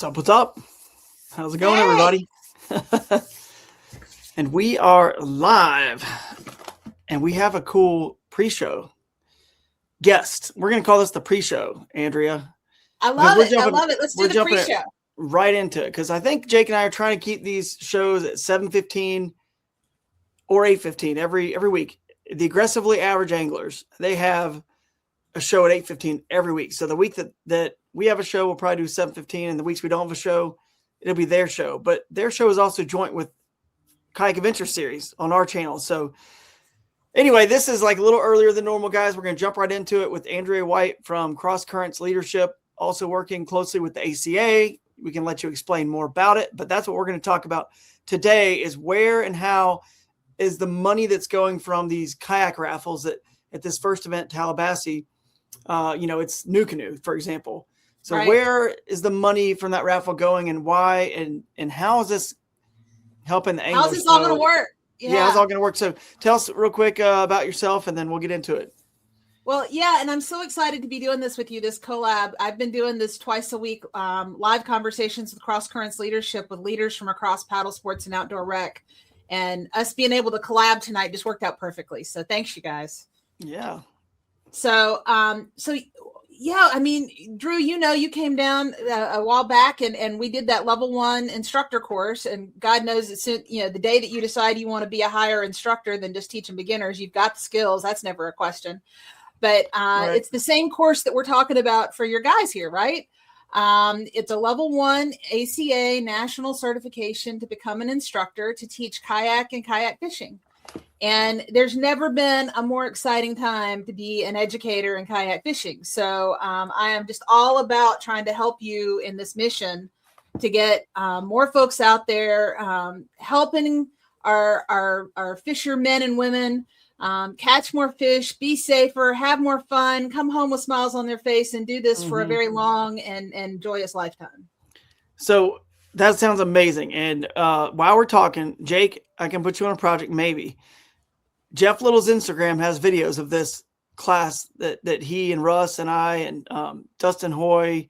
What's up? What's up? How's it going, Hey. everybody? And we are live, and we have a cool pre-show guest. We're going to call this the pre-show, Andrea. I love it. I love it. Let's do the jumping pre-show. Right into it, because I think Jake and I are trying to keep these shows at 7:15 or 8:15 every week. The aggressively average anglers, they have a show at 8:15 every week. So the week that we have a show, we'll probably do 7:15, and the weeks we don't have a show, it'll be their show. But their show is also joint with Kayak Adventure Series on our channel. So anyway, this is like a little earlier than normal, guys. We're going to jump right into it with Andrea White from Cross Currents Leadership, also working closely with the ACA. We can let you explain more about it, but that's what we're going to talk about today is where and how is the money that's going from these kayak raffles that at this first event, Tallahassee, it's New Canoe, for example. So Right. Where is the money from that raffle going and why, and how is this helping the anglers? How's this all going to work? Yeah, it's all going to work. So tell us real quick about yourself, and then we'll get into it. Well, yeah, and I'm so excited to be doing this with you, this collab. I've been doing this twice a week, live conversations with Cross Currents Leadership with leaders from across paddle sports and outdoor rec. And us being able to collab tonight just worked out perfectly. So thanks, you guys. Yeah. So yeah, I mean, Drew, you came down a while back and we did that level 1 instructor course, and God knows it's, the day that you decide you want to be a higher instructor than just teaching beginners, you've got the skills. That's never a question. But Right. It's the same course that we're talking about for your guys here, right? It's a level 1 ACA national certification to become an instructor to teach kayak and kayak fishing. And there's never been a more exciting time to be an educator in kayak fishing. So I am just all about trying to help you in this mission to get more folks out there, helping our fishermen and women catch more fish, be safer, have more fun, come home with smiles on their face, and do this for a very long and joyous lifetime. So that sounds amazing. And while we're talking, Jake, I can put you on a project maybe. Geoff Little's Instagram has videos of this class that he and Russ and I and Dustin Hoy,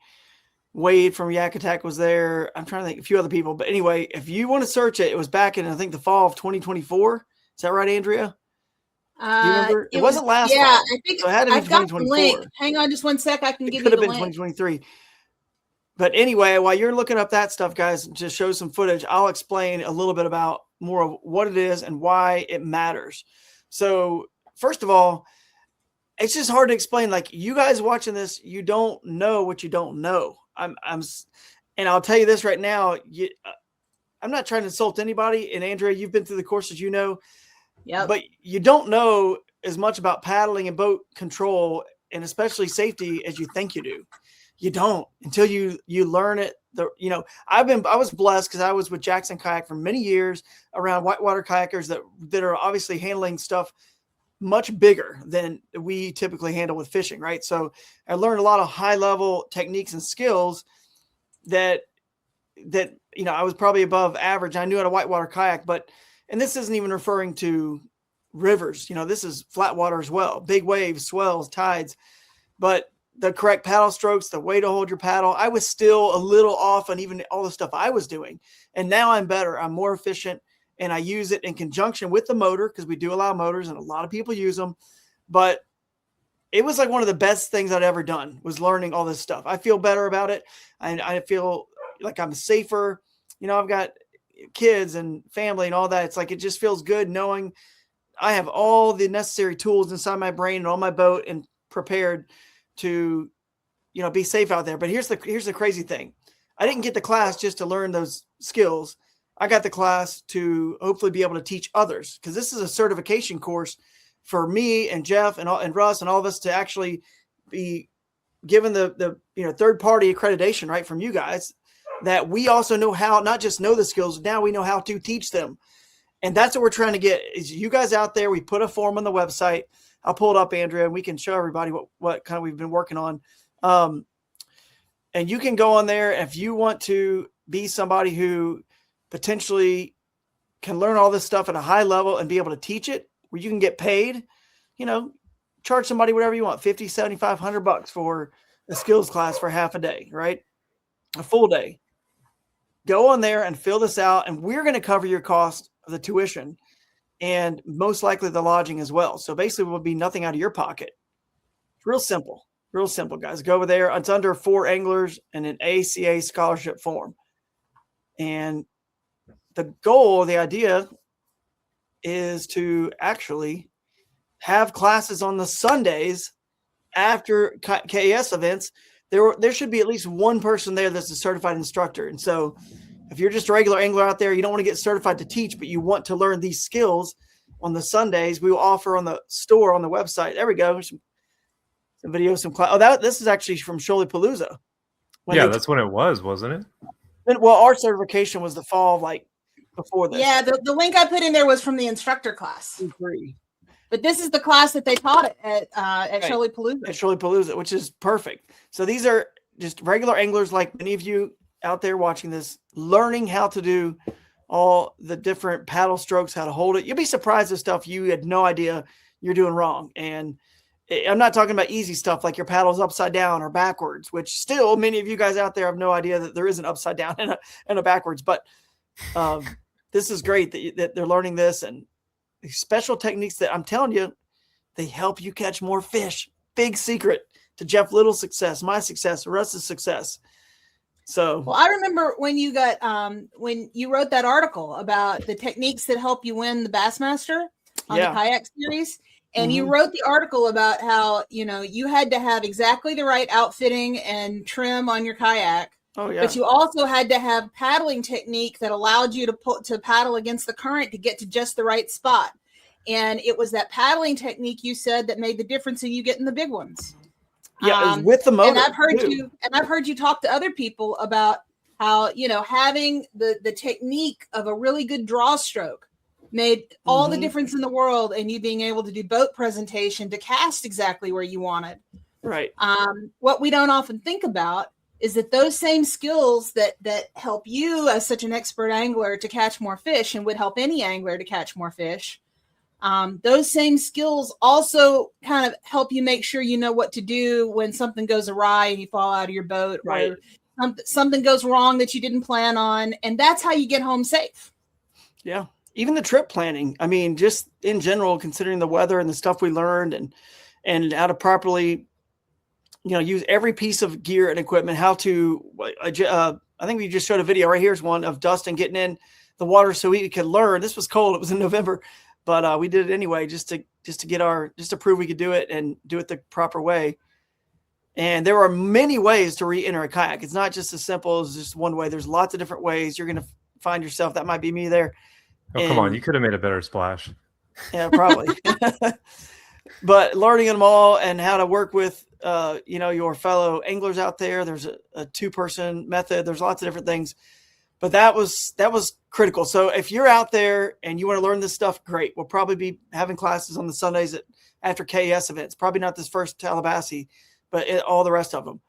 Wade from Yak Attack was there. I'm trying to think a few other people. But anyway, if you want to search it, it was back in, I think, the fall of 2024. Is that right, Andrea? Do you remember? It wasn't last fall. Yeah, I think so it had to be I've got the 2024. link. Hang on just one sec. I can give you the link. It could have been link. 2023. But anyway, while you're looking up that stuff, guys, to show some footage, I'll explain a little bit about more of what it is and why it matters. So first of all, it's just hard to explain. Like, you guys watching this, you don't know what you don't know. And I'll tell you this right now. I'm not trying to insult anybody. And Andrea, you've been through the courses, Yep. but you don't know as much about paddling and boat control and especially safety as you think you do. You don't until you learn it. I was blessed because I was with Jackson Kayak for many years around whitewater kayakers that are obviously handling stuff much bigger than we typically handle with fishing, right? So I learned a lot of high level techniques and skills that I was probably above average. I knew how to whitewater kayak, and this isn't even referring to rivers. This is flat water as well, big waves, swells, tides, but the correct paddle strokes, the way to hold your paddle, I was still a little off on even all the stuff I was doing. And now I'm better. I'm more efficient, and I use it in conjunction with the motor because we do allow motors and a lot of people use them. But it was like one of the best things I'd ever done was learning all this stuff. I feel better about it. And I feel like I'm safer. I've got kids and family and all that. It's like, it just feels good knowing I have all the necessary tools inside my brain and on my boat and prepared to, be safe out there. But here's the crazy thing. I didn't get the class just to learn those skills. I got the class to hopefully be able to teach others, because this is a certification course for me and Geoff and Russ and all of us to actually be given the third party accreditation, right, from you guys, that we also know how, not just know the skills, now we know how to teach them. And that's what we're trying to get is you guys out there. We put a form on the website. I'll pull it up, Andrea, and we can show everybody what kind of we've been working on. And you can go on there if you want to be somebody who potentially can learn all this stuff at a high level and be able to teach it, where you can get paid, charge somebody whatever you want, $50, $75, $100 for a skills class for half a day, right? A full day. Go on there and fill this out, and we're going to cover your cost of the tuition and most likely the lodging as well. So basically, it will be nothing out of your pocket. It's real simple, guys. Go over there. It's under 4 anglers and an ACA Scholarship Form. And the goal, the idea is to actually have classes on the Sundays after KAS events. There should be at least one person there that's a certified instructor. And so if you're just a regular angler out there, you don't want to get certified to teach, but you want to learn these skills on the Sundays, we will offer on the store, on the website. There we go. Some videos, some class. Oh, this is actually from Shoalipalooza. Yeah, that's when it was, wasn't it? Well, our certification was the fall, like before this. Yeah, the link I put in there was from the instructor class. Free. But this is the class that they taught at Shoalipalooza. At Shoalipalooza, which is perfect. So these are just regular anglers like many of you out there watching this, learning how to do all the different paddle strokes, how to hold it. You'll be surprised at stuff you had no idea you're doing wrong. And I'm not talking about easy stuff like your paddle's upside down or backwards, which still many of you guys out there have no idea that there is an upside down and a backwards. But this is great that they're learning this, and special techniques that I'm telling you, they help you catch more fish. Big secret to Geoff Little's success, my success, Russ's success. So, well, I remember when you got when you wrote that article about the techniques that help you win the Bassmaster on the kayak series, and you wrote the article about how you had to have exactly the right outfitting and trim on your kayak. Oh yeah. But you also had to have paddling technique that allowed you to paddle against the current to get to just the right spot. And it was that paddling technique you said that made the difference in you getting the big ones. Yeah, it was with the motor. And I've heard you talk to other people about how having the technique of a really good draw stroke made all the difference in the world, and you being able to do boat presentation to cast exactly where you wanted. Right. What we don't often think about is that those same skills that help you as such an expert angler to catch more fish, and would help any angler to catch more fish, those same skills also kind of help you make sure you know what to do when something goes awry and you fall out of your boat, right, or something goes wrong that you didn't plan on. And that's how you get home safe. Yeah. Even the trip planning. I mean, just in general, considering the weather and the stuff we learned, and how to properly, use every piece of gear and equipment, how to, I think we just showed a video right here's one of Dustin getting in the water so he could learn. This was cold. It was in November, but we did it anyway, just to prove we could do it and do it the proper way. And there are many ways to re-enter a kayak. It's not just as simple as just one way. There's lots of different ways. You're going to find yourself. That might be me there. Oh, come on. You could have made a better splash. Yeah, probably. But learning them all and how to work with, your fellow anglers out there. There's a 2-person method. There's lots of different things. But that was critical. So if you're out there and you want to learn this stuff, great. We'll probably be having classes on the Sundays after KAS events. Probably not this first Tallahassee, but all the rest of them.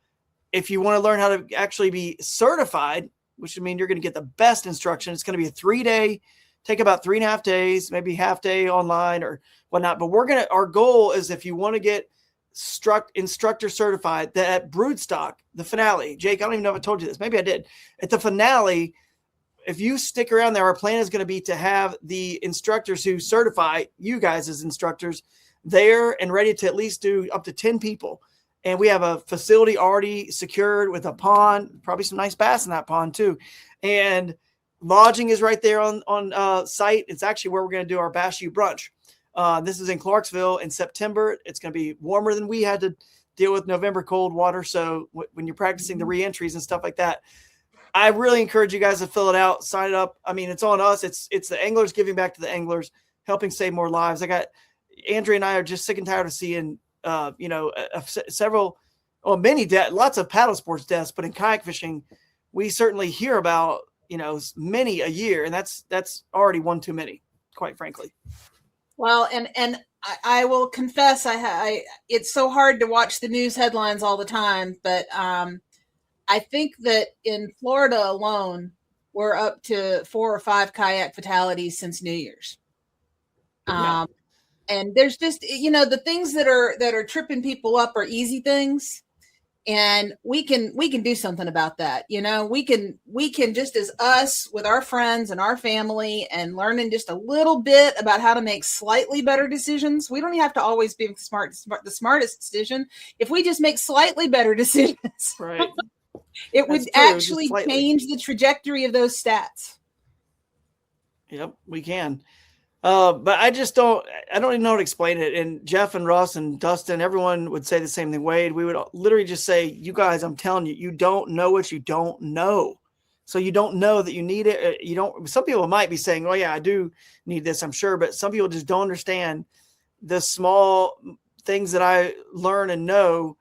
If you want to learn how to actually be certified, which would mean you're going to get the best instruction, it's going to be a 3-day, take about 3.5 days, maybe half day online or whatnot. But our goal is, if you want to get instructor certified, that at Broodstock, the finale, Jake, I don't even know if I told you this. Maybe I did. At the finale, if you stick around there, our plan is going to be to have the instructors who certify you guys as instructors there and ready to at least do up to 10 people. And we have a facility already secured with a pond, probably some nice bass in that pond too. And lodging is right there on site. It's actually where we're going to do our Bass U brunch. This is in Clarksville in September. It's going to be warmer than we had to deal with November cold water. So when you're practicing the re-entries and stuff like that, I really encourage you guys to fill it out, sign it up. I mean, it's on us. It's the anglers giving back to the anglers, helping save more lives. Andrea and I are just sick and tired of seeing, lots of paddle sports deaths, but in kayak fishing, we certainly hear about, many a year. And that's already one too many, quite frankly. Well, and I will confess, it's so hard to watch the news headlines all the time, but I think that in Florida alone, we're up to 4 or 5 kayak fatalities since New Year's. Yeah. And there's just, the things that are tripping people up are easy things. And we can do something about that. You know, we can just as us with our friends and our family and learning just a little bit about how to make slightly better decisions. We don't have to always be the smartest decision. If we just make slightly better decisions, right, it would actually change the trajectory of those stats. Yep, we can. But I don't even know how to explain it. And Geoff and Russ and Dustin, everyone would say the same thing. Wade, we would literally just say, you guys, I'm telling you, you don't know what you don't know. So you don't know that you need it. You don't, some people might be saying, well, yeah, I do need this, I'm sure. But some people just don't understand the small things that I learn and know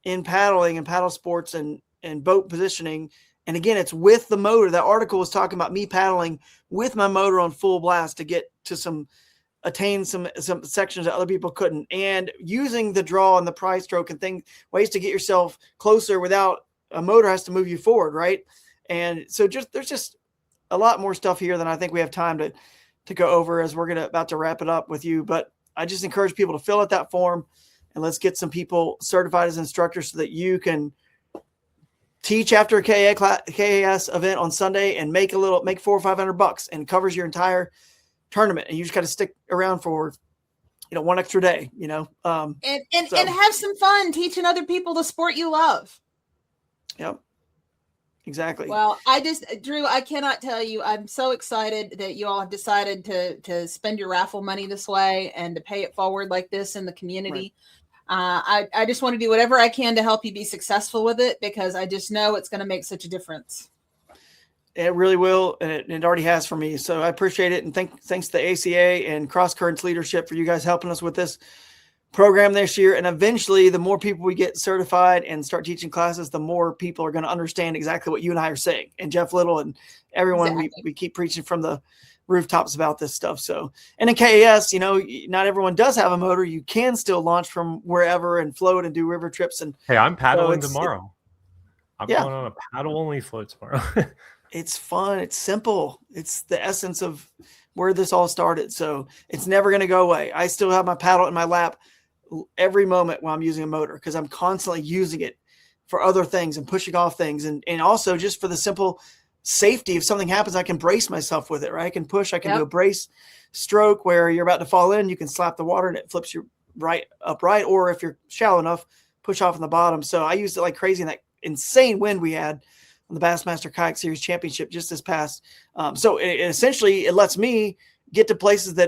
in paddling and paddle sports and boat positioning. And again, it's with the motor. That article was talking about me paddling with my motor on full blast to get to attain some sections that other people couldn't, and using the draw and the pry stroke and ways to get yourself closer without a motor has to move you forward. Right. And so there's just a lot more stuff here than I think we have time to go over as we're about to wrap it up with you. But I just encourage people to fill out that form and let's get some people certified as instructors so that you can teach after a KAS event on Sunday and make $400 or $500 and covers your entire tournament. And you just got to stick around for, one extra day, and have some fun teaching other people the sport you love. Yep. Exactly. Well, Drew, I cannot tell you, I'm so excited that you all have decided to spend your raffle money this way and to pay it forward like this in the community. Right. I just want to do whatever I can to help you be successful with it, because I just know it's going to make such a difference. It really will, and it already has for me. So I appreciate it, and thanks to the ACA and Cross Currents leadership for you guys helping us with this program this year. And eventually, the more people we get certified and start teaching classes, the more people are going to understand exactly what you and I are saying. And Geoff Little and everyone, exactly. we keep preaching from the rooftops about this stuff. So, and in KAS, not everyone does have a motor. You can still launch from wherever and float and do river trips. And hey, I'm paddling tomorrow. I'm going on a paddle only float tomorrow. It's fun. It's simple. It's the essence of where this all started. So it's never going to go away. I still have my paddle in my lap every moment while I'm using a motor, because I'm constantly using it for other things and pushing off things. And also just for the simple safety. If something happens, I can brace myself with it, right? I can push, I can do a brace stroke where you're about to fall in, you can slap the water and it flips you upright. Or if you're shallow enough, push off on the bottom. So I used it like crazy in that insane wind we had on the Bassmaster Kayak Series Championship just this past. So essentially it lets me get to places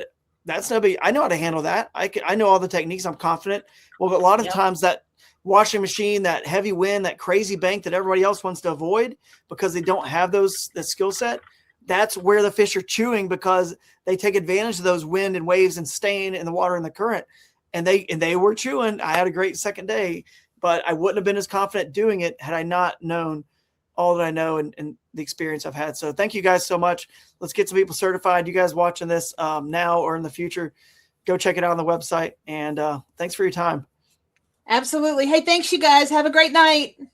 that's no big. I know how to handle that. I know all the techniques. I'm confident. Well, a lot of times that washing machine, that heavy wind, that crazy bank that everybody else wants to avoid because they don't have the skill set, that's where the fish are chewing, because they take advantage of those wind and waves and staying in the water and the current. And they were chewing. I had a great second day, but I wouldn't have been as confident doing it had I not known all that I know and the experience I've had. So thank you guys so much. Let's get some people certified. You guys watching this now or in the future, go check it out on the website. And thanks for your time. Absolutely. Hey, thanks you guys. Have a great night.